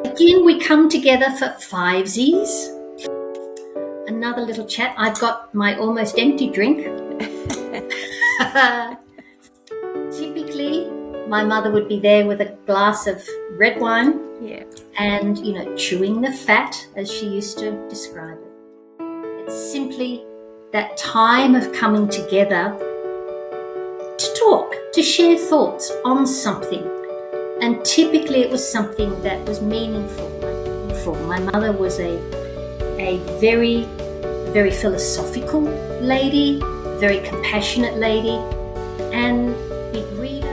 Again, we come together for fivesies. Another little chat. I've got my almost empty drink. Typically, my mother would be there with a glass of red wine Yeah. and, chewing the fat, as she used to describe it. It's simply that time of coming together to talk, to share thoughts on something. And typically it was something that was meaningful. My mother was a very, very philosophical lady, very compassionate lady, and big reader.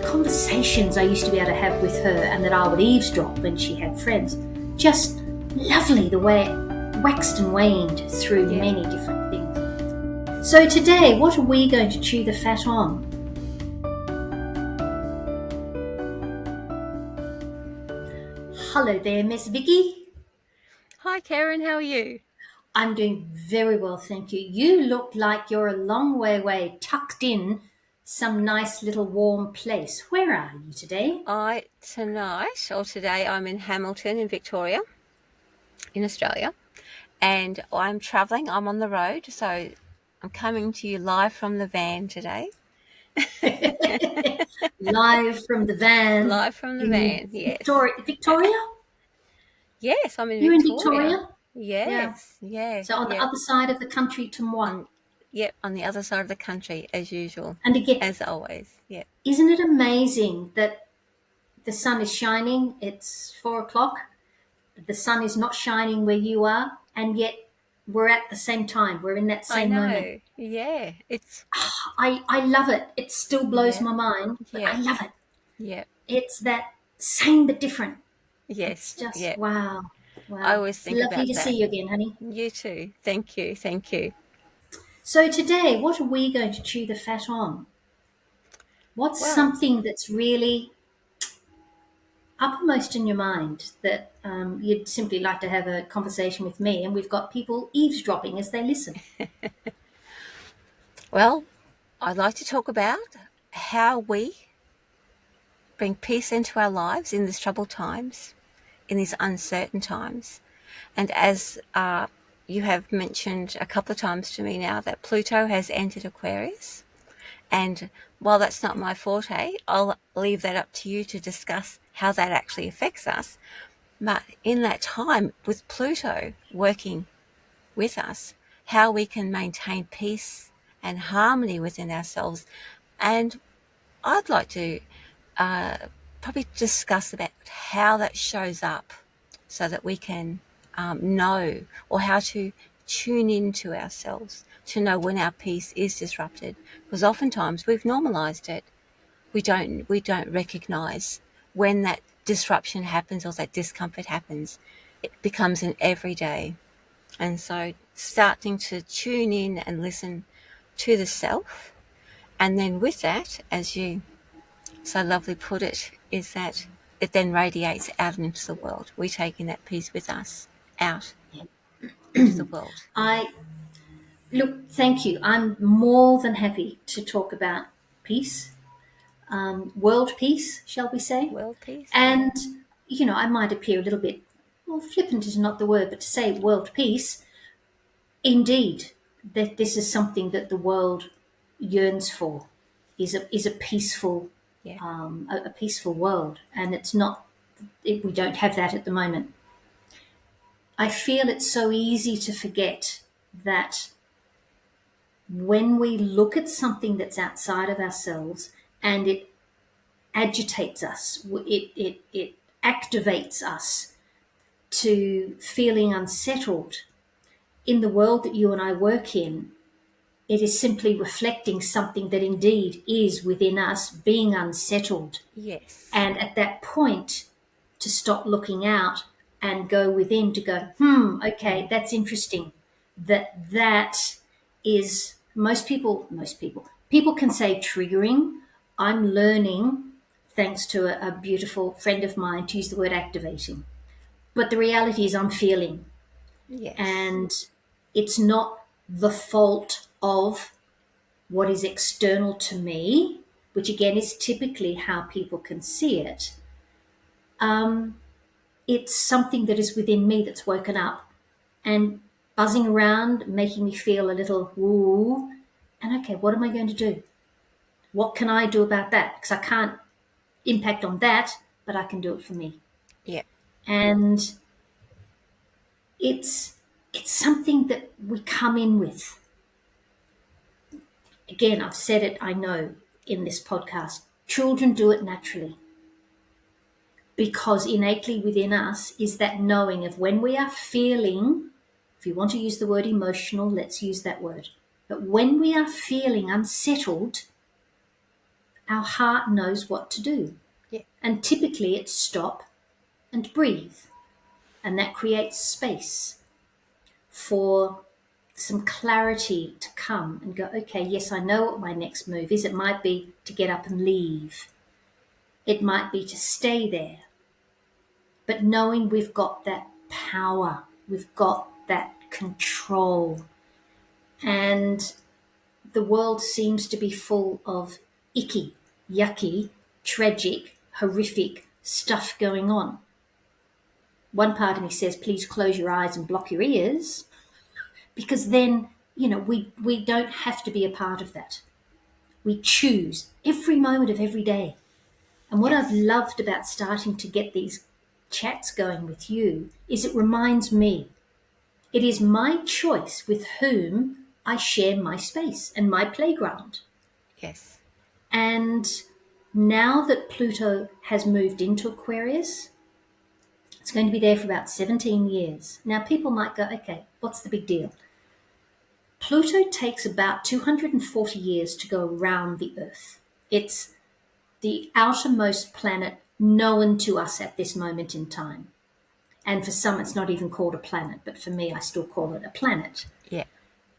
The conversations I used to be able to have with her and that I would eavesdrop when she had friends, just lovely the way it waxed and waned through many different things. So today, what are we going to chew the fat on? Hello there, Miss Vicki. Hi, Keryn. How are you? I'm doing very well, thank you. You look like you're a long way away, tucked in some nice little warm place. Where are you today? Today, I'm in Hamilton in Victoria, in Australia, and I'm travelling. I'm on the road, so I'm coming to you live from the van today. Live from the van Live from the in van, yes. Victoria? Yes, I'm in You're in Victoria. Victoria? Yeah. Yes, yeah, So on the yeah. other side of the country to moi. On the other side of the country, as usual, And again, as always. Yeah. isn't it amazing that the sun is shining? It's 4 o'clock. The sun is not shining where you are, and yet we're at the same time. We're in that I same moment. know. Yeah, it's I love it. It still blows yeah, my mind, but yeah, I love it. yeah. It's that same but different. It's Yes, just yeah. wow. I Wow. always It's think lovely about to that. see you again, honey. You too. Thank you. Thank you. So today, what are we going to chew the fat on? What's Well, something that's really uppermost in your mind that you'd simply like to have a conversation with me, and we've got people eavesdropping as they listen? well, I'd like to talk about how we bring peace into our lives in these troubled times, in these uncertain times. And as you have mentioned a couple of times to me now, that Pluto has entered Aquarius. And while that's not my forte, I'll leave that up to you to discuss how that actually affects us. But in that time, with Pluto working with us, how we can maintain peace and harmony within ourselves. And I'd like to probably discuss about how that shows up so that we can know, or how to tune into ourselves to know when our peace is disrupted, because oftentimes we've normalized it. We don't recognize when that disruption happens or that discomfort happens. It becomes an everyday. And so starting to tune in and listen to the self. And then with that, as you so lovely put it, is that it then radiates out into the world. We're taking that peace with us out into the world. I look, thank you. I'm more than happy to talk about peace, world peace, shall we say? World peace, yeah. And, I might appear a little bit, well, flippant is not the word, but to say world peace, indeed, that this is something that the world yearns for, is a peaceful, Yeah. a peaceful world, and it's not. We don't have that at the moment. I feel it's so easy to forget that when we look at something that's outside of ourselves and it agitates us, it activates us to feeling unsettled in the world that you and I work in, it is simply reflecting something that indeed is within us being unsettled. Yes. And at that point, to stop looking out and go within to go, okay, that's interesting. That is people can say triggering. I'm learning, thanks to a beautiful friend of mine, to use the word activating. But the reality is I'm feeling, Yes. and it's not the fault of what is external to me, which again is typically how people can see it. it's something that is within me that's woken up and buzzing around, making me feel a little woo. And okay, what am I going to do? What can I do about that? Because I can't impact on that, but I can do it for me. Yeah. And it's something that we come in with. Again, I've said it, I know, in this podcast. Children do it naturally because innately within us is that knowing of when we are feeling, if you want to use the word emotional, let's use that word. But when we are feeling unsettled, our heart knows what to do. Yeah. And typically it's stop and breathe. And that creates space for some clarity to come and go, okay, yes, I know what my next move is. It might be to get up and leave. It might be to stay there. But knowing we've got that power, we've got that control. And the world seems to be full of icky, yucky, tragic, horrific stuff going on. One part of me says, please close your eyes and block your ears, because then, we don't have to be a part of that. We choose every moment of every day. And what I've Yes. loved about starting to get these chats going with you is it reminds me it is my choice with whom I share my space and my playground. Yes. And now that Pluto has moved into Aquarius, it's going to be there for about 17 years. Now, people might go, okay, what's the big deal? Pluto takes about 240 years to go around the Earth. It's the outermost planet known to us at this moment in time. And for some, it's not even called a planet, but for me, I still call it a planet. Yeah.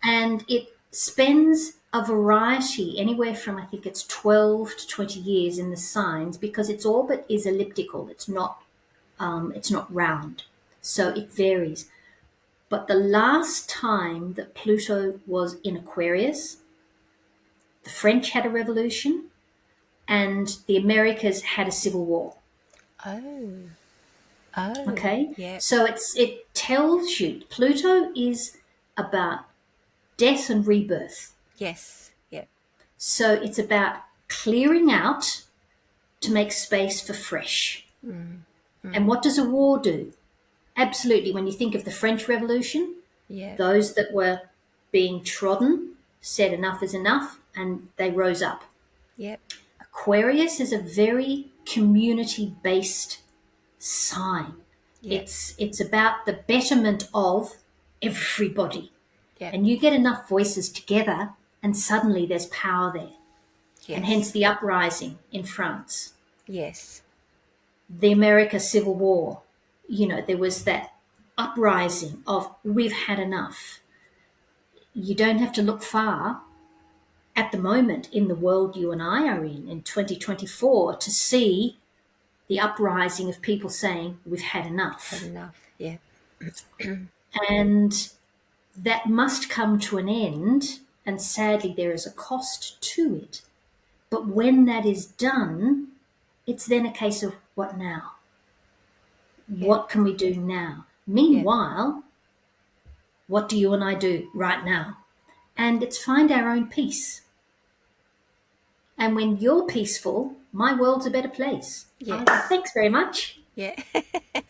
And it spends a variety, anywhere from, I think it's 12 to 20 years in the signs, because its orbit is elliptical. It's not round. So it varies. But the last time that Pluto was in Aquarius, the French had a revolution and the Americas had a civil war. Oh. Oh. Okay? Yeah. So it tells you Pluto is about death and rebirth. Yes. Yeah. So it's about clearing out to make space for fresh. And what does a war do? Absolutely. When you think of the French Revolution, Yeah. those that were being trodden said enough is enough and they rose up. Yep. Aquarius is a very community-based sign. Yep. It's about the betterment of everybody. Yep. And you get enough voices together and suddenly there's power there. And hence Yes. the uprising in France. Yes. The America Civil War, there was that uprising of we've had enough. You don't have to look far at the moment in the world you and I are in 2024, to see the uprising of people saying we've had enough. Had enough. Yeah. And that must come to an end, and sadly there is a cost to it. But when that is done, it's then a case of what now? Yeah. What can we do now? Meanwhile, what do you and I do right now? And it's find our own peace. And when you're peaceful, my world's a better place. Yes. Thanks very much. Yeah.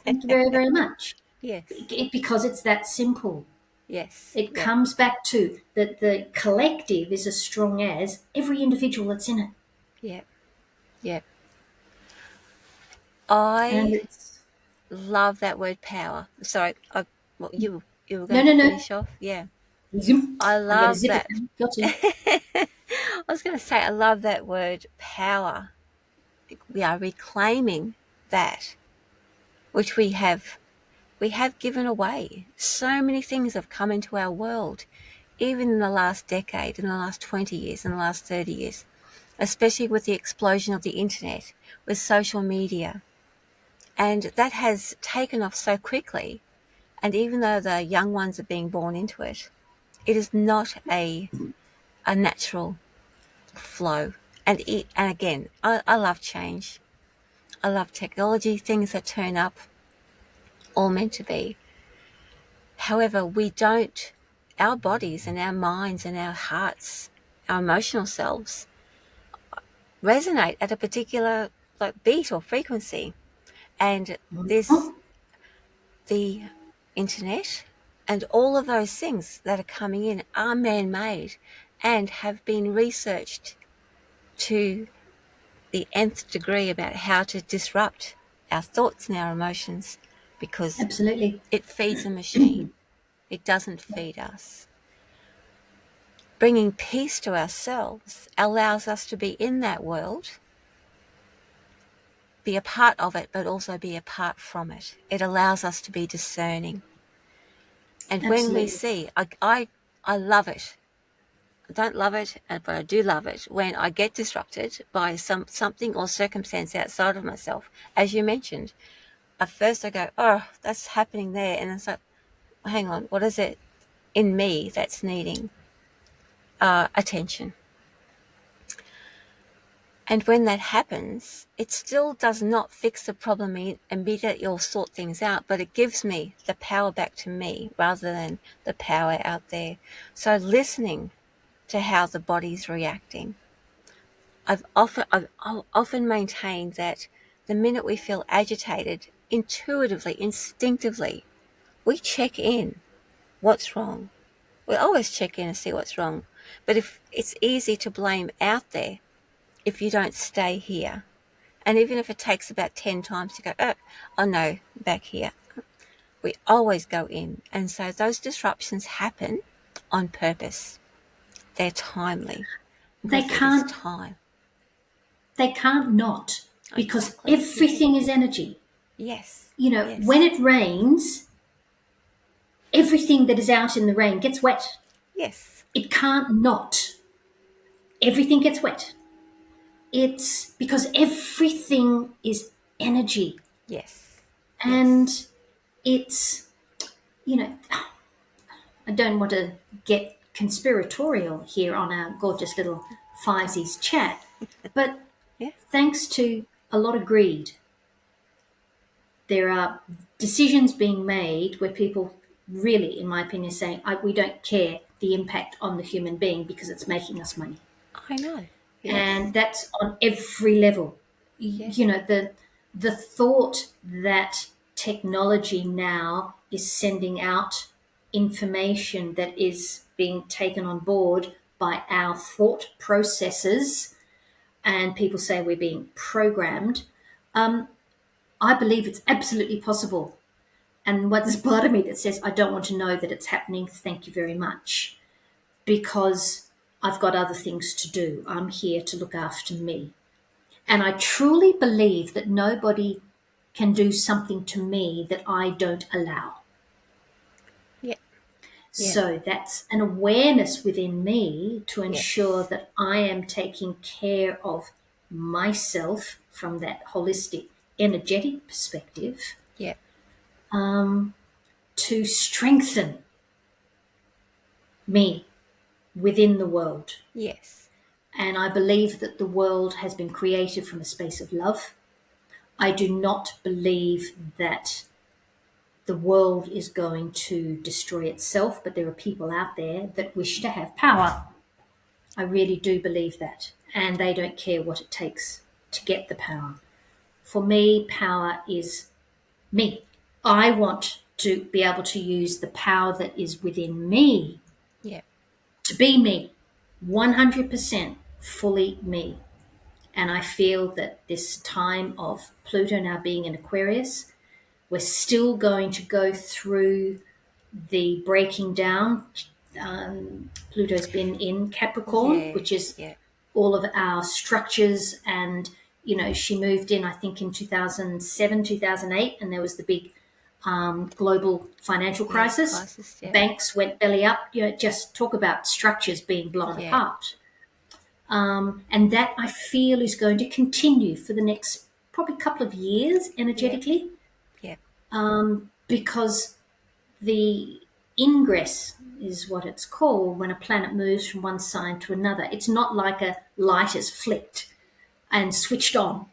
Thank you very, very much. Yes. Because it's that simple. Yes. It Yeah. comes back to that the collective is as strong as every individual that's in it. Yeah. Yeah. And I it's love that word power. Sorry, you were no, going to no. finish off. Yeah. Zoom. I I'm going to love zip it that. down. Got to. I was going to say I love that word power. We are reclaiming that which we have given away. So many things have come into our world, even in the last decade, in the last 20 years, in the last 30 years, especially with the explosion of the internet, with social media. And that has taken off so quickly. And even though the young ones are being born into it, it is not a natural flow. And again, I love change. I love technology, things that turn up. all meant to be. However, we don't, our bodies and our minds and our hearts, our emotional selves resonate at a particular like beat or frequency. And this, Mhm. the internet and all of those things that are coming in are man-made and have been researched to the nth degree about how to disrupt our thoughts and our emotions, because Absolutely. it feeds a machine. It doesn't feed us. Bringing peace to ourselves allows us to be in that world, be a part of it, but also be apart from it. It allows us to be discerning. And when we Absolutely. see, I love it. I don't love it, but I do love it when I get disrupted by something or circumstance outside of myself. As you mentioned, at first I go, oh, that's happening there. And it's like, hang on, what is it in me that's needing attention? And when that happens, it still does not fix the problem immediately or sort things out, but it gives me the power back to me rather than the power out there. So listening to how the body's reacting. I've often maintained that the minute we feel agitated, intuitively, instinctively, we check in. What's wrong? We always check in and see what's wrong. But if it's easy to blame out there, if you don't stay here, and even if it takes about 10 times to go, oh no, back here, we always go in. And so those disruptions happen on purpose. They're timely They because it is can't time. they can't not, because Exactly. everything is energy. Yes. You know, when Yes. it rains, everything that is out in the rain gets wet. Yes. It can't not. Everything gets wet. It's because everything is energy. Yes. Yes. And it's, you know, I don't want to get conspiratorial here on our gorgeous little Fivesies chat, but Yeah. thanks to a lot of greed, there are decisions being made where people really, in my opinion, saying, we don't care the impact on the human being because it's making us money. I know. And Yes. that's on every level. Yeah. You know, the thought that technology now is sending out information that is being taken on board by our thought processes, and people say we're being programmed. I believe it's absolutely possible. And what there's part of me that says, I don't want to know that it's happening. Thank you very much. Because I've got other things to do. I'm here to look after me. And I truly believe that nobody can do something to me that I don't allow. Yeah. Yeah. So that's an awareness within me to ensure Yes. that I am taking care of myself from that holistic, energetic perspective, Yeah. to strengthen me within the world. Yes. And I believe that the world has been created from a space of love. I do not believe that the world is going to destroy itself, but there are people out there that wish to have power. I really do believe that. And they don't care what it takes to get the power. For me, power is me. I want to be able to use the power that is within me Yeah. to be me, 100% fully me. And I feel that this time of Pluto now being in Aquarius, we're still going to go through the breaking down. Pluto's been in Capricorn, Yeah. which is Yeah. all of our structures. And, you know, she moved in, I think, in 2007, 2008, and there was the big global financial Yeah. crisis. Crisis. Yeah. Banks went belly up. You know, just talk about structures being blown Yeah. apart. And that I feel is going to continue for the next probably couple of years Yeah. energetically, Yeah. because the ingress is what it's called when a planet moves from one sign to another. It's not like a light is flicked and switched on.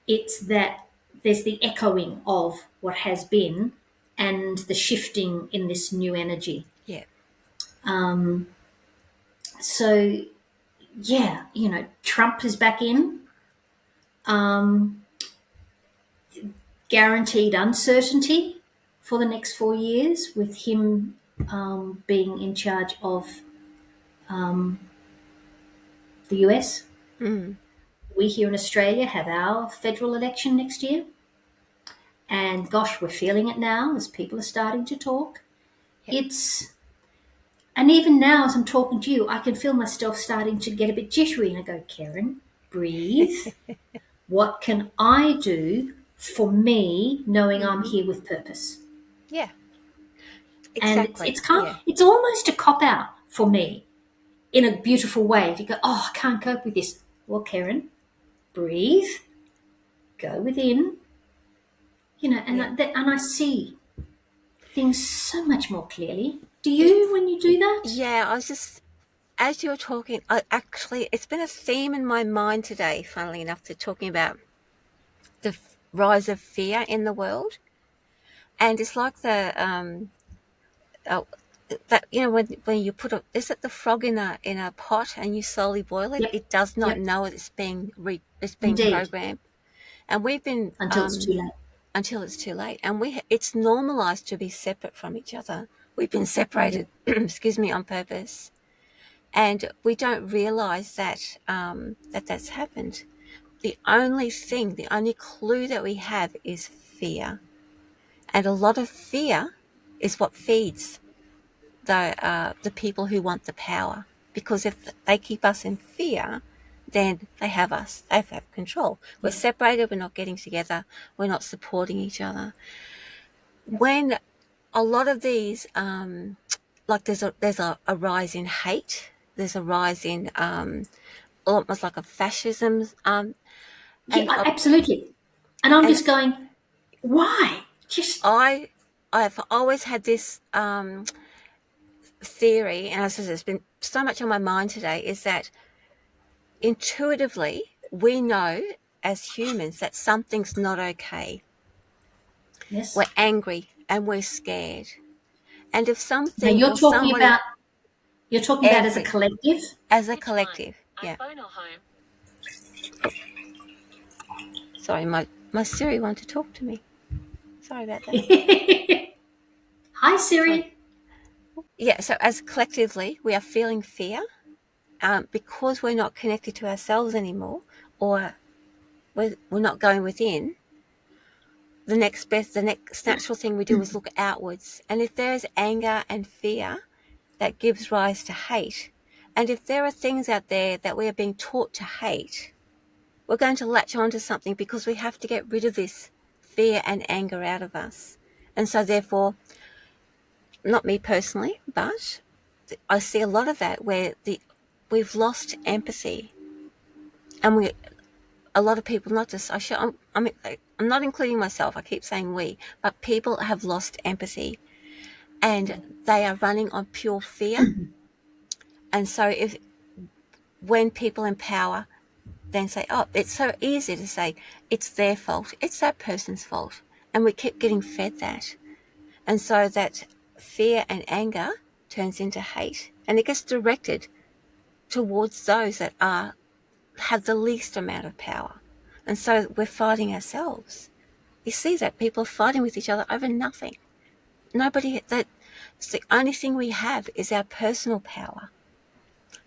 It's that there's the echoing of what has been, and the shifting in this new energy. Yeah. So, yeah, Trump is back in. Um, Guaranteed uncertainty for the next 4 years with him being in charge of the US. Mm. We here in Australia have our federal election next year. And gosh, we're feeling it now as people are starting to talk. Yeah. It's, and even now as I'm talking to you, I can feel myself starting to get a bit jittery. And I go, Keryn, breathe. What can I do for me knowing I'm Mm-hmm. here with purpose? Yeah. And Exactly. it's Yeah. it's almost a cop out for me in a beautiful way to go, oh, I can't cope with this. Well, Keryn, breathe, go within, and Yeah. and I see things so much more clearly. Do you It's when you do that? yeah. I was just as you were talking. It's been a theme in my mind today. Funnily enough, to talking about the rise of fear in the world, and it's like the uh, that when you put is it the frog in a pot and you slowly boil it, Yep, it does not yep, know it's being indeed. programmed, and we've been Until it's too late. until it's too late, and it's normalized to be separate from each other. We've been Yep, separated, excuse me, on purpose, and we don't realize that that's happened. The only clue that we have is fear, and a lot of fear is what feeds the people who want the power. Because if they keep us in fear, then they have us. They have control. We're yep, separated. We're not getting together. We're not supporting each other. yep. When a lot of these, like there's a rise in hate. There's a rise in almost like a fascism. Yeah, And absolutely. And I'm and just going, why? Just I I've always had this theory, and as I said, it's been so much on my mind today, is that intuitively we know as humans that something's not okay. yes. We're angry and we're scared. And if Now something or somebody, you're talking about as a every, collective. as a collective, yeah. Sorry, my Siri wanted to talk to me. Sorry about that. Hi Sorry. Siri. Yeah, so as collectively, we are feeling fear because we're not connected to ourselves anymore, or we're not going within. The next natural thing we do is look outwards. And if there's anger and fear, that gives rise to hate. And if there are things out there that we are being taught to hate, we're going to latch onto something because we have to get rid of this fear and anger out of us. And so therefore, not me personally, but I see a lot of that where we've lost empathy, and a lot of people, not just I'm not including myself. I keep saying we, but people have lost empathy, and they are running on pure fear. And so if when people in power then say, oh, it's so easy to say it's their fault, it's that person's fault, and we keep getting fed that, and so that fear and anger turns into hate, and it gets directed towards those that have the least amount of power, and so we're fighting ourselves. You see that people are fighting with each other over nothing. Nobody that it's the only thing we have is our personal power.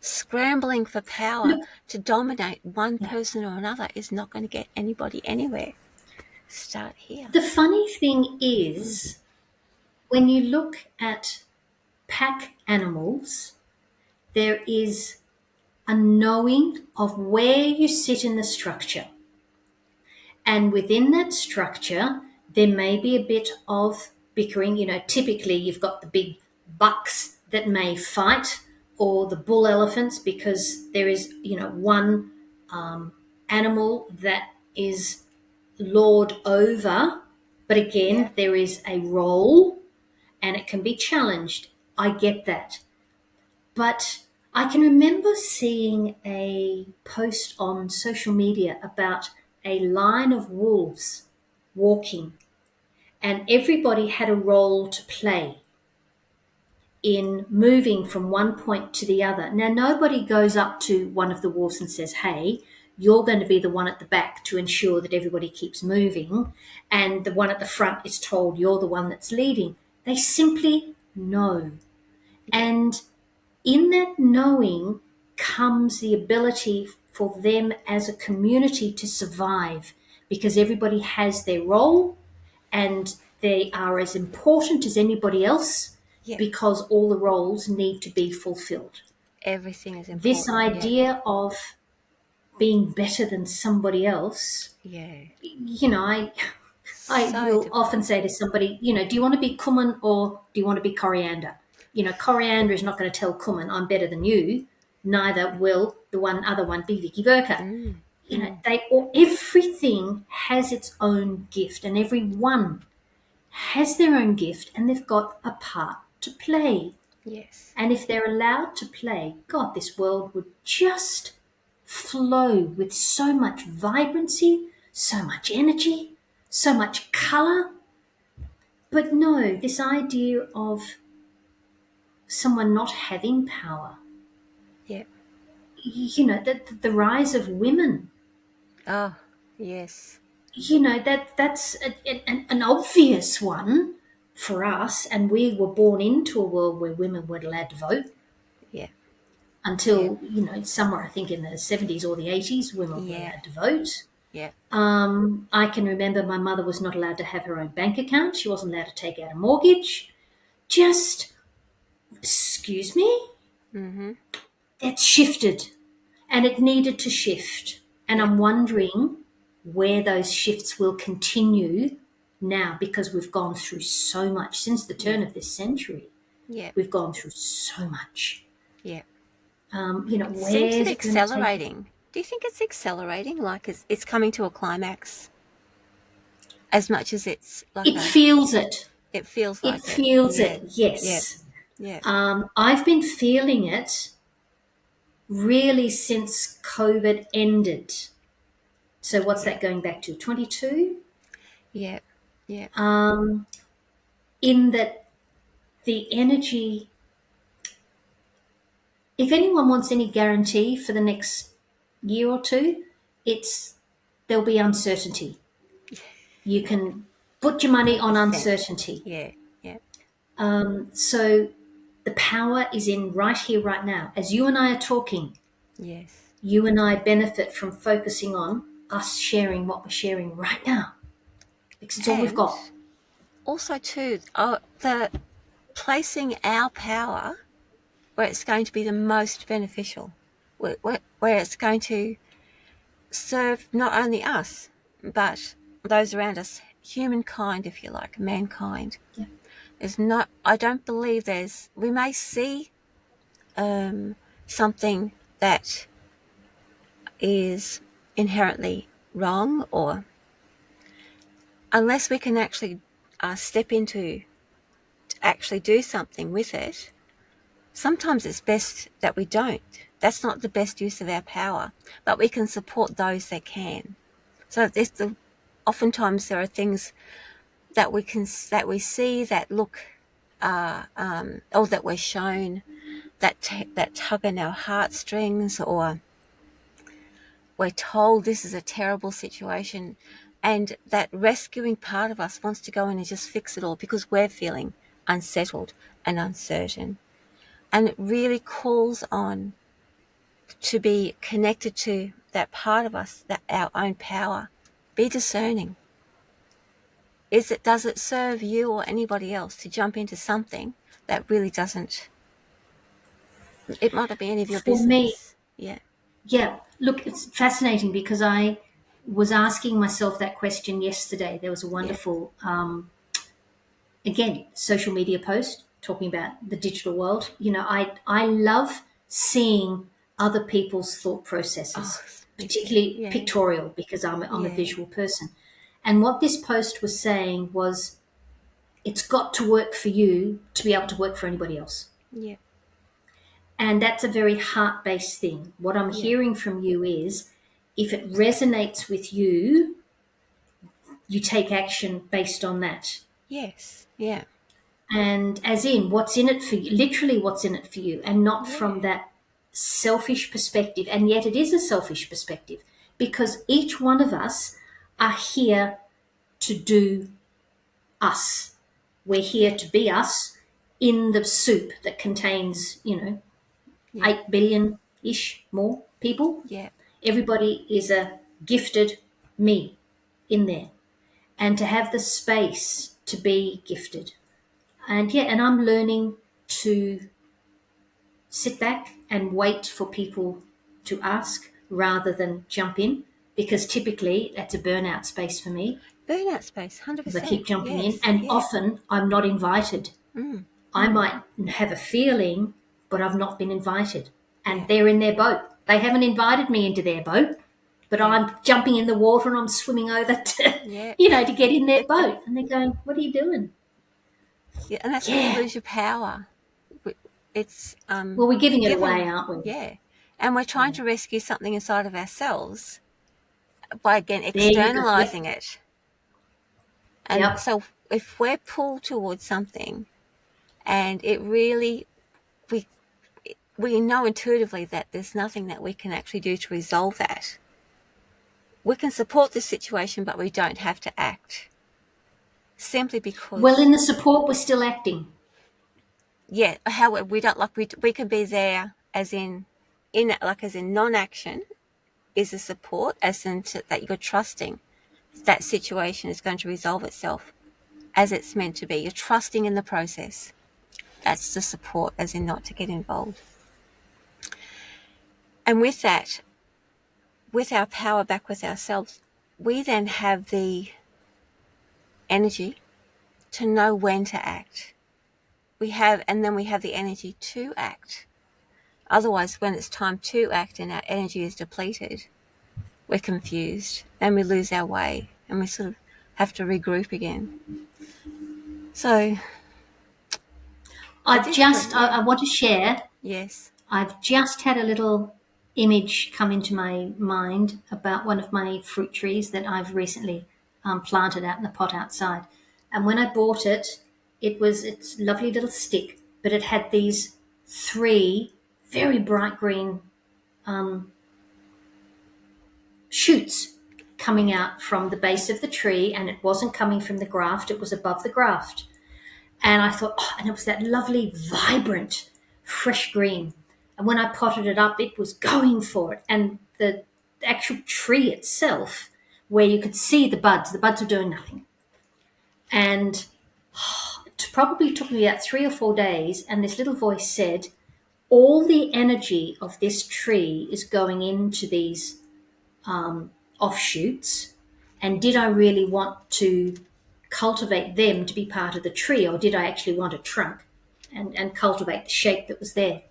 Scrambling for power Look, to dominate one yeah. person or another is not going to get anybody anywhere. Start here. The funny thing Mm. is, when you look at pack animals, there is a knowing of where you sit in the structure. And within that structure, there may be a bit of bickering. Typically you've got the big bucks that may fight, or the bull elephants, because there is, one animal that is lord over. But Yeah. again, there is a role and it can be challenged. I get that. But I can remember seeing a post on social media about a line of wolves walking, and everybody had a role to play in moving from one point to the other. Now, nobody goes up to one of the wharfs and says, hey, you're going to be the one at the back to ensure that everybody keeps moving, and the one at the front is told you're the one that's leading. They simply know. Yeah. And in that knowing comes the ability for them as a community to survive, because everybody has their role and they are as important as anybody else, Yeah. because all the roles need to be fulfilled. Everything is This important. Yeah. idea of being better than somebody else, Yeah. I So will often say depressing. to somebody, do you want to be cumin or do you want to be coriander? Coriander is not going to tell cumin, I'm better than you. Neither will the other one be Vicky Burka. Mm. Mm. Everything has its own gift, and everyone has their own gift, and they've got a part to play. Yes. And if they're allowed to play, God, this world would just flow with so much vibrancy, so much energy, so much color. But no, this idea of someone not having power, Yeah. the rise of women, Oh, yes. that's an obvious one for us. And we were born into a world where women weren't allowed to vote Yeah. Yeah. until, somewhere I think in the 70s or the 80s, women were Yeah. allowed to vote. Yeah. I can remember my mother was not allowed to have her own bank account. She wasn't allowed to take out a mortgage. Just, excuse me? Mm-hmm. That's shifted, and it needed to shift. And Yeah. I'm wondering where those shifts will continue now, because we've gone through so much since the Yeah. turn of this century. Yeah. We've gone through so much. Yeah. It seems to Where's be it going to take us? accelerating. Do you think it's accelerating? Like it's coming to a climax as much as it's like It feels it. it feels It like it. feels Yeah. it, Yeah. yes. Yeah. I've been feeling it really since COVID ended. So what's Yeah. that going back to? 22? Yeah. Yeah. In that the energy, if anyone wants any guarantee for the next year or two, it's there'll be uncertainty. You can put your money on 100%. uncertainty. Yeah. Yeah. So the power is in right here, right now. As you and I are talking, Yes. you and I benefit from focusing on us sharing what we're sharing right now, because it's all we've And got. also too, the placing our power where it's going to be the most beneficial, where it's going to serve not only us, but those around us, humankind, if you like, mankind. Yeah. I don't believe we may see something that is inherently wrong, or unless we can actually step into to actually do something with it, sometimes it's best that we don't. That's not the best use of our power, but we can support those that can. So oftentimes there are things that we see that look, or that we're shown that tug on our heartstrings, or we're told this is a terrible situation, and that rescuing part of us wants to go in and just fix it all because we're feeling unsettled and uncertain. And it really calls on to be connected to that part of us, that our own power. Be discerning. Does it serve you or anybody else to jump into something that really doesn't? It might not be any of your For me, business. Yeah. yeah, look, it's fascinating because I was asking myself that question yesterday. There was a Yeah. wonderful, again, social media post talking about the digital world. I love seeing other people's thought Oh, processes, me too. particularly Yeah. pictorial, because I'm a Yeah. visual person. And what this post was saying was, it's got to work for you to be able to work for anybody else. Yeah. And that's a very heart based thing. What I'm Yeah. hearing from you is, if it resonates with you, you take action based on that. Yes. Yeah. And as in, what's in it for you, literally what's in it for you, and not from Yeah. that selfish perspective. And yet it is a selfish perspective because each one of us are here to do us. We're here Yeah. to be us in the soup that contains, Yeah. 8 billion ish more people. Yeah. Everybody is a gifted me in there. And to have the space to be gifted. And yeah, and I'm learning to sit back and wait for people to ask rather than jump in because typically that's a burnout space for me Burnout space, if I 100%. keep jumping in. Yes. And Yeah. often I'm not invited. Mm. I Mm. might have a feeling, but I've not been invited. And Yeah. they're in their boat. They haven't invited me into their boat, but Yeah. I'm jumping in the water and I'm swimming over to, Yeah. to get in their boat. And they're going, "What are you doing?" Yeah. And that's where you Yeah. lose your power. It's Well, we're giving it away, given. aren't we? Yeah. And we're trying Yeah. to rescue something inside of ourselves by again There you go. externalizing Yep. it. And Yep. so if we're pulled towards something and it really we we know intuitively that there's nothing that we can actually do to resolve that. We can support the situation, but we don't have to act. Simply Well, because, in the support, we're still acting. yeah, how we don't like we can be there as in like as in non-action is a support, as in that you're trusting that situation is going to resolve itself as it's meant to be. You're trusting in the process. That's the support, as in not to get involved. And with that, with our power back with ourselves, we then have the energy to know when to act. And then we have the energy to act. Otherwise, when it's time to act and our energy is depleted, we're confused and we lose our way and we sort of have to regroup again. So I want to share. yes, I've just had a little image come into my mind about one of my fruit trees that I've recently planted out in the pot outside. And when I bought it, it's a lovely little stick, but it had these three very bright green um, shoots coming out from the base of the tree, and it wasn't coming from the graft, it was above the graft. And I thought, oh, and it was that lovely, vibrant, fresh green. And when I potted it up, it was going for it. And the actual tree itself, where you could see the buds were doing nothing. And it probably took me about 3 or 4 days. And this little voice said, all the energy of this tree is going into these offshoots. And did I really want to cultivate them to be part of the tree, or did I actually want a trunk and cultivate the shape that was there?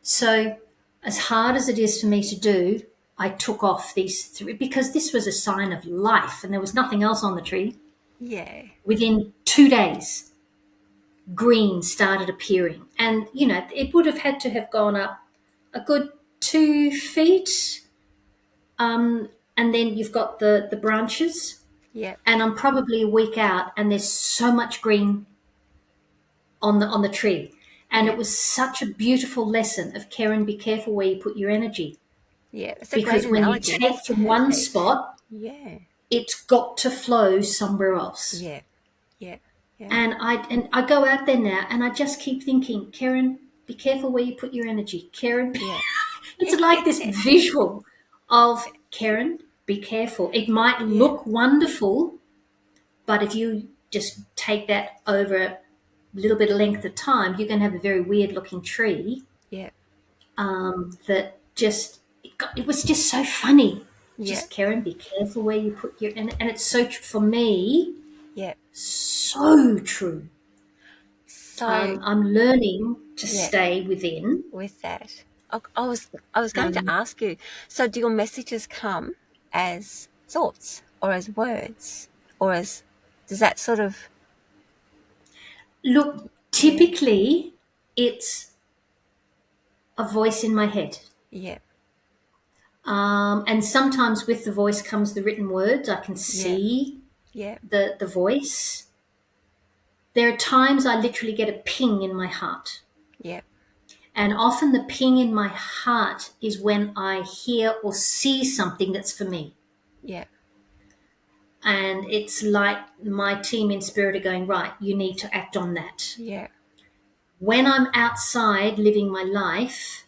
So, as hard as it is for me to do, I took off these three because this was a sign of life and there was nothing else on the tree. yeah, Within 2 days, green started appearing. And, it would have had to have gone up a good 2 feet. And then you've got the branches, yeah, and I'm probably a week out, and there's so much green on the tree. And yeah, it was such a beautiful lesson of Keryn, be careful where you put your energy. yeah. It's a great Because when you analogy. take That's from one perfect. spot, Yeah, it's got to flow somewhere else. yeah, yeah, yeah, And I go out there now and I just keep thinking, Keryn, be careful where you put your energy. Keryn, yeah, it's yeah, like this visual of Keryn, be careful. It might yeah, look wonderful, but if you just take that over a little bit of length of time, you're going to have a very weird looking tree yeah, that just, it was just so funny. yeah, Just, Keryn, be careful where you put your, and it's so, for me, yeah. so true. So I'm learning to yeah, stay within. with that, I was going to ask you. So do your messages come as thoughts or as words or as does that sort of Look, yeah, typically it's a voice in my head. yeah, And sometimes with the voice comes the written words. I can yeah, see yeah, the voice. There are times I literally get a ping in my heart. Yeah. And often the ping in my heart is when I hear or see something that's for me. Yeah. And it's like my team in spirit are going, right, you need to act on that. Yeah. When I'm outside living my life,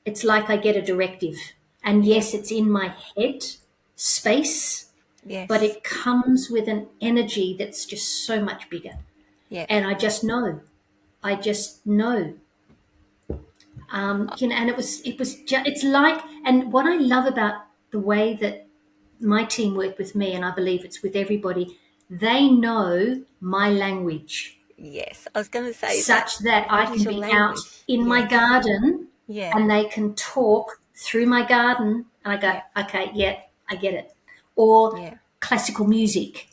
it's like I get a directive. And Yeah. yes, it's in my head space, but Yes. it comes with an energy that's just so much bigger. Yeah. And I just know. I just know. And it's like, and what I love about the way that my team work with me, and I believe it's with everybody, they know my language Yes. I was going to say that. such that I What is can your be out language? in my Yes. garden Yeah. and they can talk through my garden. And I go, Yeah. okay, yeah, I get it. Or Yeah. classical music,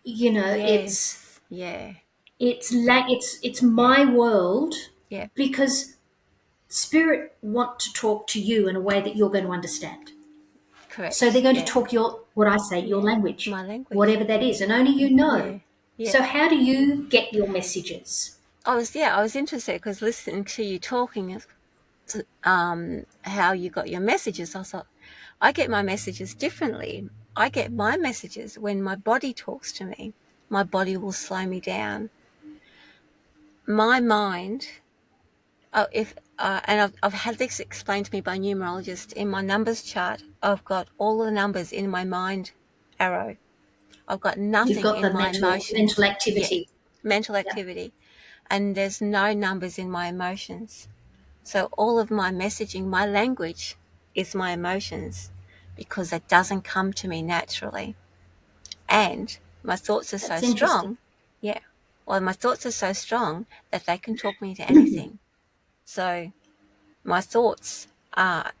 it's Yes. Yeah. it's Yeah. my world Yeah. because spirit want to talk to you in a way that you're going to understand. So they're Correct. going to Yeah. talk your Yeah. language, My language. whatever that is, and only you know. Yeah. Yeah. So how do you get your messages? I was interested because listening to you talking, how you got your messages. I thought, I get my messages differently. I get my messages when my body talks to me. My body will slow me down. My mind, if and I've had this explained to me by a numerologist. In my numbers chart, I've got all the numbers in my mind arrow. I've got You've nothing got in the my mental emotions. Yeah, activity. mental Yeah, activity, and there's no numbers in my emotions. So all of my messaging, my language is my emotions because it doesn't come to me naturally. And my thoughts are so that's interesting. strong. Yeah. Well, my thoughts are so strong that they can talk me into anything. So my thoughts are,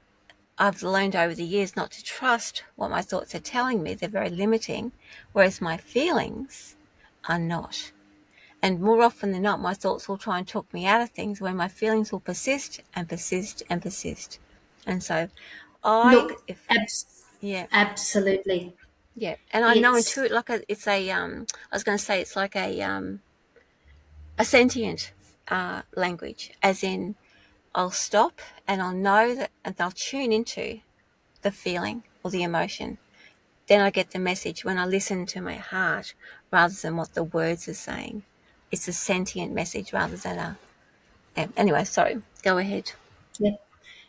I've learned over the years not to trust what my thoughts are telling me. They're very limiting, whereas my feelings are not. And more often than not, my thoughts will try and talk me out of things where my feelings will persist and persist and persist. And so Look, if, abs- yeah, absolutely. yeah. And I know It's intuit, it's I was going to say it's like a sentient language, as in I'll stop and I'll know that, and I'll tune into the feeling or the emotion. Then I get the message when I listen to my heart rather than what the words are saying. It's a sentient message rather than a. Anyway, sorry. Go ahead. yeah.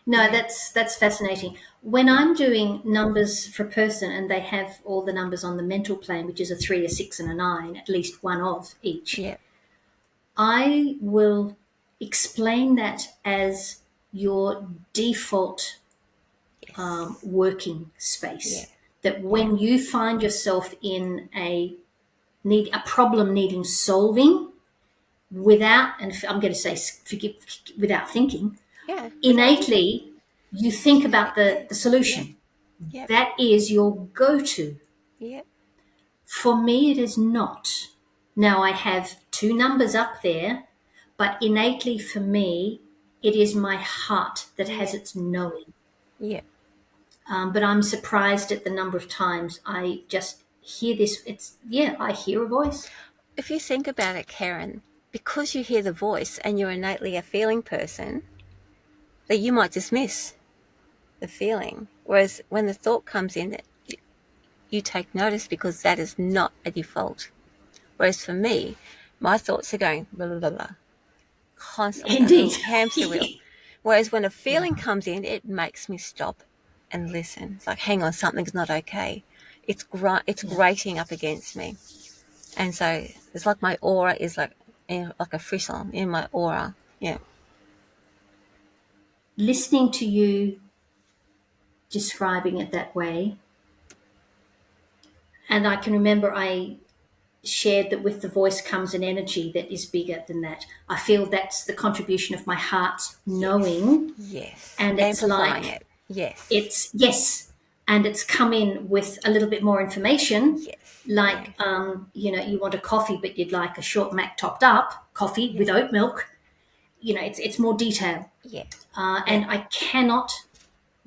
No, Yeah. that's fascinating. When Yeah. I'm doing numbers for a person and they have all the numbers on the mental plane, which is a 3, a 6, and a 9, at least one of each, Yeah. I will explain that as your default Yes. working Yeah. space. That Yeah. when you find yourself in a problem needing solving, without, and I'm going to say forgive, without thinking, Yeah. Without thinking. innately you think about Yeah. the Yeah. solution. Yep. That is your go-to. Yep. For me, it is not. Now I have two numbers up there, but innately for me, it is my heart that has Yep. its knowing. Yep. But I'm surprised at the number of times I just hear this. I hear a voice. If you think about it, Keryn, because you hear the voice and you're innately a feeling person, that you might dismiss the feeling. Whereas when the thought comes in, you take notice because that is not a default. Whereas for me, my thoughts are going blah, blah, blah, blah, constantly like a Indeed. little hamster wheel. Whereas when a Yeah. feeling comes in, it makes me stop and listen. It's like, hang on, something's not okay. It's Yeah. grating up against me. And so it's like my aura is like a frisson in my aura. Yeah. Listening to you describing it that way, and I can remember I shared that with the voice comes an energy that is bigger than that. I feel that's the contribution of my heart Yes. knowing, Yes. and it's Amplifying like it. Yes. it's yes, and it's come in with a little bit more information, Yes. like Yeah. you want a coffee, but you'd like a short mac topped up coffee Yeah. with oat milk. It's more detail, Yeah. Yeah. and I cannot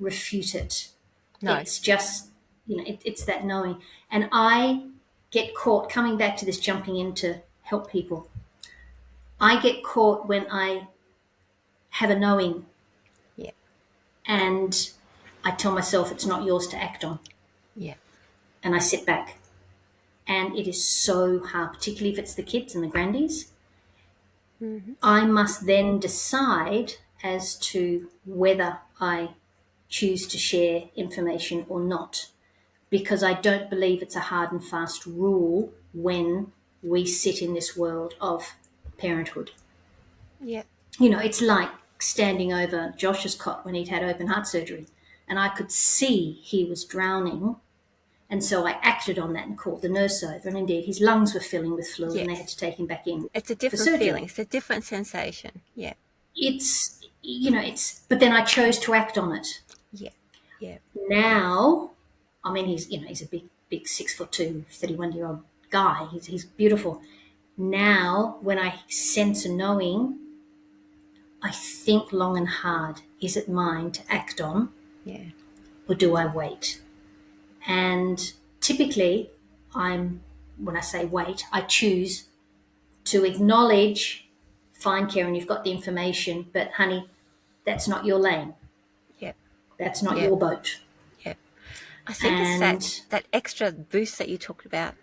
refute it. No. It's just, it's that knowing. And I get caught coming back to this jumping into help people. I get caught when I have a knowing Yeah. and I tell myself it's not yours to act on, Yeah. and I sit back. And it is so hard, particularly if it's the kids and the grandies. Mm-hmm. I must then decide as to whether I choose to share information or not, because I don't believe it's a hard and fast rule when we sit in this world of parenthood. Yeah. It's like standing over Josh's cot when he'd had open heart surgery, and I could see he was drowning. And so I acted on that and called the nurse over. And indeed, his lungs were filling with fluid and they had Yes. to take him back in It's a for different surgery. feeling. It's a different sensation. Yeah. But then I chose to act on it. Yeah. Yeah. Now, I mean, he's a big 6'2", 31-year-old guy. He's beautiful. Now, when I sense a knowing, I think long and hard. Is it mine to act on, Yeah. or do I wait? And typically, when I say wait, I choose to acknowledge, fine, Keryn, you've got the information, but honey, that's not your lane. Yeah. That's not Yeah. your boat. Yeah. I think it's And that extra boost that you talked about.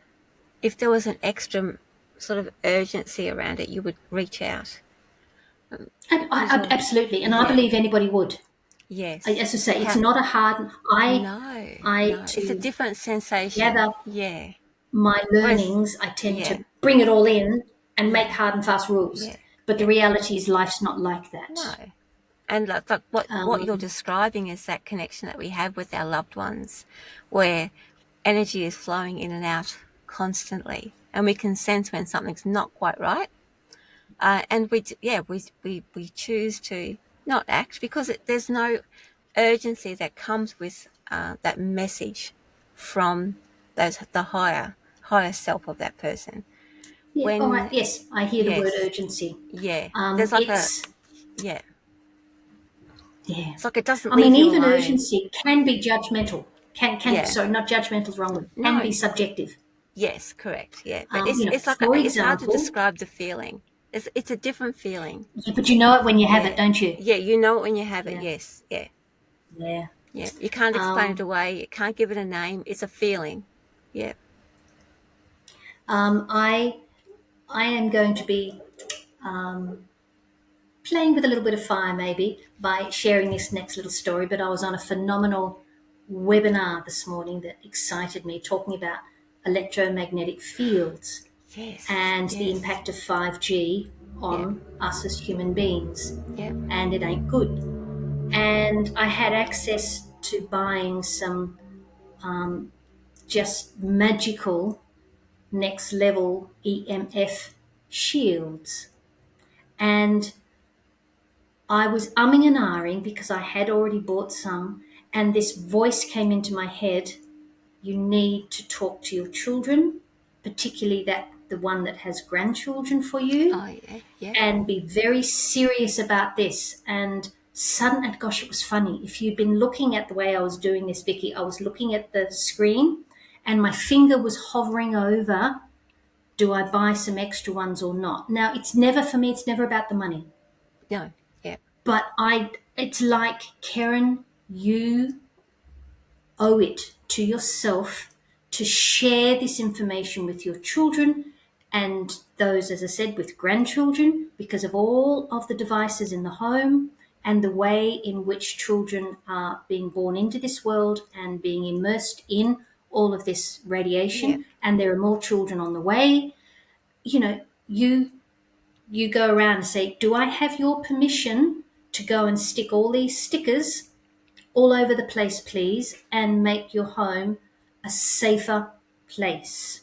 If there was an extra sort of urgency around it, you would reach out. absolutely, and I Yeah. believe anybody would. Yes. As I say, it's How? not a hard. No. I No. It's a to different sensation. gather Yeah. my Whereas, learnings, I tend yeah. to bring it all in and make No. hard and fast rules. Yeah. But the Yeah. reality is, life's not like that. No. And like what you're Um, describing is that connection that we have with our loved ones, where energy is flowing in and out constantly, and we can sense when something's not quite right. And we choose to not act because there's no urgency that comes with that message from the higher self of that person. yeah, all right. When Yes, I hear the word yes, urgency. yeah, there's like a It's yeah, Yeah. it's like it doesn't I mean, leave you even alone. urgency can be judgmental. Yeah, Sorry, not judgmental is the wrong word. Can be no, subjective. yes, correct, yeah, but it's like For it's hard to example, describe the feeling. It's a different feeling. yeah, but you know it when you have it, Yeah, don't you? yeah, you know it when you have it. Yeah. Yes, yeah. Yeah. Yeah, you can't explain it Um, away. You can't give it a name. It's a feeling. Yeah, I am going to be playing with a little bit of fire maybe by sharing this next little story, but I was on a phenomenal webinar this morning that excited me, talking about electromagnetic fields yes, and the yes, impact of 5G yeah, on us as human beings. yeah, And it ain't good. And I had access to buying some just magical next level EMF shields. And I was umming and ahhing because I had already bought some, and this voice came into my head: you need to talk to your children, particularly the one that has grandchildren for you, oh yeah, yeah, and be very serious about this. And suddenly, gosh, it was funny. If you'd been looking at the way I was doing this, Vicki, I was looking at the screen and my finger was hovering over, do I buy some extra ones or not? Now, it's never, for me, it's never about the money. no, yeah, But it's like, Keryn, you owe it to yourself to share this information with your children and those, as I said, with grandchildren, because of all of the devices in the home and the way in which children are being born into this world and being immersed in all of this yeah, radiation. And there are more children on the way. You go around and say, do I have your permission to go and stick all these stickers all over the place, please, and make your home a safer place?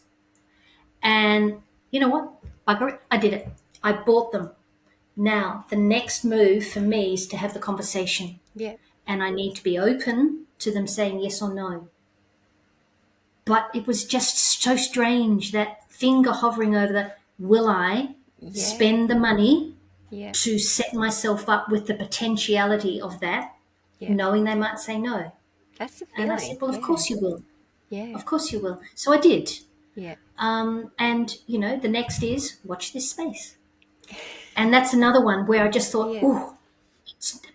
And you know what? Bugger it. I did it. I bought them. Now, the next move for me is to have the conversation, yeah, and I need to be open to them saying yes or no. But it was just so strange, that finger hovering over the, will I yeah, spend the money yeah, to set myself up with the potentiality of that, yeah. knowing they might say no? That's the And I feeling. said, well, of Yeah, course you will. yeah, Of course you will. So I did. Yeah. And, the next is watch this space. And that's another one where I just thought, Yeah. oh,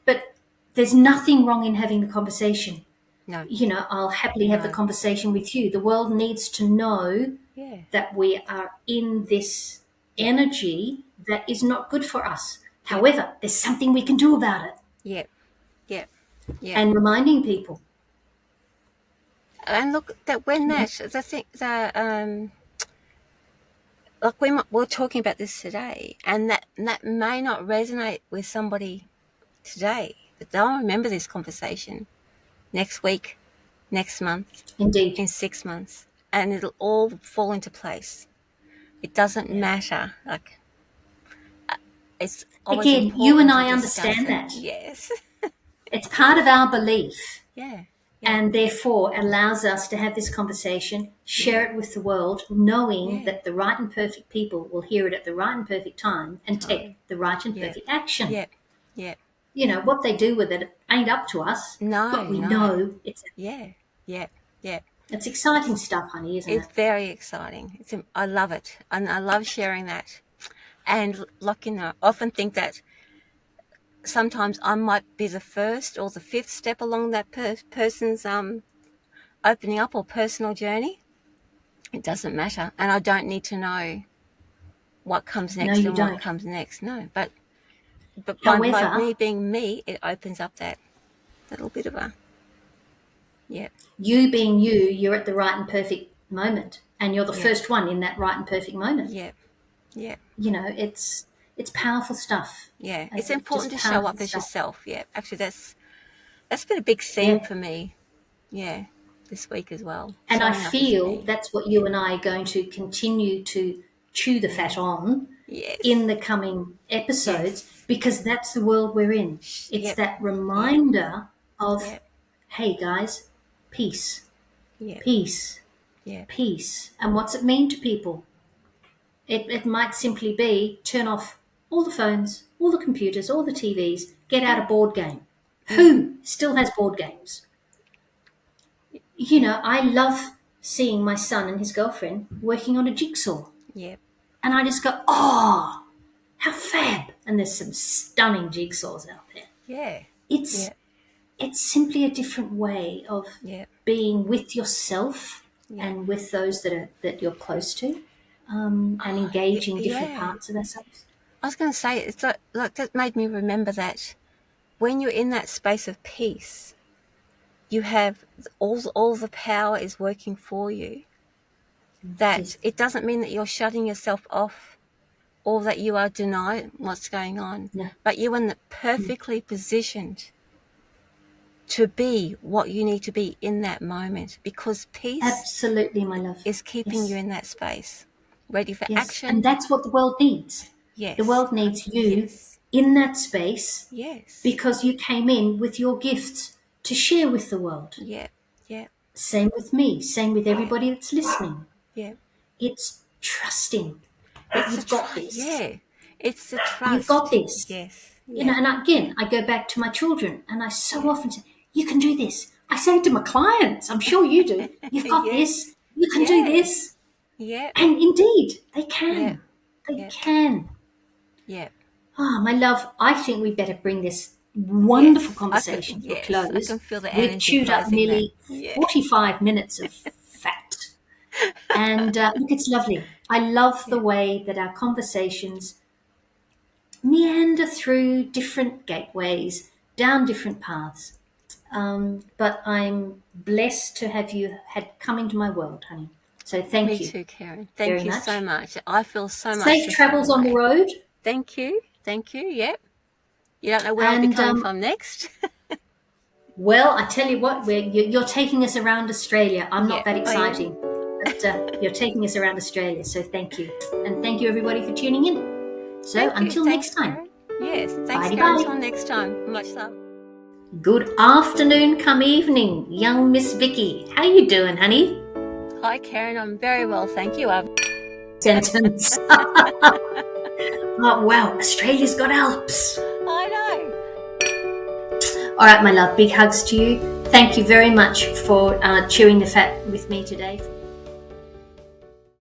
but there's nothing wrong in having the conversation. No. I'll happily have the No. conversation with you. The world needs to know Yeah. that we are in this Yep. energy that is not good for us. Yep. However, there's something we can do about it. Yep. Yep. Yep. And reminding people. And look, that when that the thing that like we're talking about this today, and that may not resonate with somebody today, but they'll remember this conversation next week, next month, Indeed. in 6 months, and it'll all fall into place. It doesn't matter. Like, it's always Again, you and important to I discuss understand it. that. Yes. It's part of our belief. Yeah. And therefore allows us to have this conversation, share it with the world, knowing that the right and perfect people will hear it at the right and perfect time and take the right and perfect action. Yep. Yep. What they do with it ain't up to us, but we know it's Yep. Yep. It's exciting stuff, honey, isn't it? It's very exciting. I love it, and I love sharing that. And like, I often think that sometimes I might be the first or the fifth step along that person's opening up or personal journey. It doesn't matter, and I don't need to know what comes next and what comes next. No, but However, by me being me, it opens up that little bit of a you being you, you're at the right and perfect moment, and you're the first one in that right and perfect moment. Yeah. It's powerful stuff. Yeah, it's important to show up as yourself. Yeah, actually, that's been a big theme for me. Yeah, this week as well. And I feel that's what you and I are going to continue to chew the fat on in the coming episodes, because that's the world we're in. It's that reminder of, hey guys, peace, peace, peace. And what's it mean to people? It might simply be turn off all the phones, all the computers, all the TVs, get out a board game. Who still has board games? I love seeing my son and his girlfriend working on a jigsaw. Yep. And I just go, oh, how fab. And there's some stunning jigsaws out there. Yeah. It's simply a different way of being with yourself and with those that you're close to, and engaging different parts of ourselves. I was going to say, it's like that made me remember that when you're in that space of peace, you have all the power is working for you. That it doesn't mean that you're shutting yourself off or that you are denying what's going on, but you're in the perfectly positioned to be what you need to be in that moment, because peace absolutely, my love, is keeping you in that space, ready for action. And that's what the world needs. Yes. The world needs you in that space. Yes. Because you came in with your gifts to share with the world. Yeah. Yeah. Same with me. Same with everybody that's listening. Yeah. It's trusting that you've got this. Yeah. It's the trust. You've got this. Yes. And again, I go back to my children, and I so often say, you can do this. I say it to my clients. I'm sure you do. You've got this. You can do this. Yeah. And indeed, they can. They can. Yeah. Oh, my love, I think we better bring this wonderful conversation to a close. I can feel the We've energy. chewed up nearly 45 minutes of fat. And look, it's lovely. I love the way that our conversations meander through different gateways, down different paths. But I'm blessed to have you come into my world, honey. So thank you. Me too, Keryn. Thank you so much. I feel so much. Safe travels on the road. Thank you. Thank you. Yep. You don't know where I'll be coming from next. Well, I tell you what, you're taking us around Australia. I'm not that exciting, but you're taking us around Australia. So thank you. And thank you, everybody, for tuning in. So until next time. Keryn. Yes. Thanks, Bye. Keryn. Until next time. Much love. Good afternoon, come evening, young Miss Vicki. How you doing, honey? Hi, Keryn. I'm very well, thank you. Sentence. Oh, wow. Australia's got Alps. I know. All right, my love. Big hugs to you. Thank you very much for chewing the fat with me today.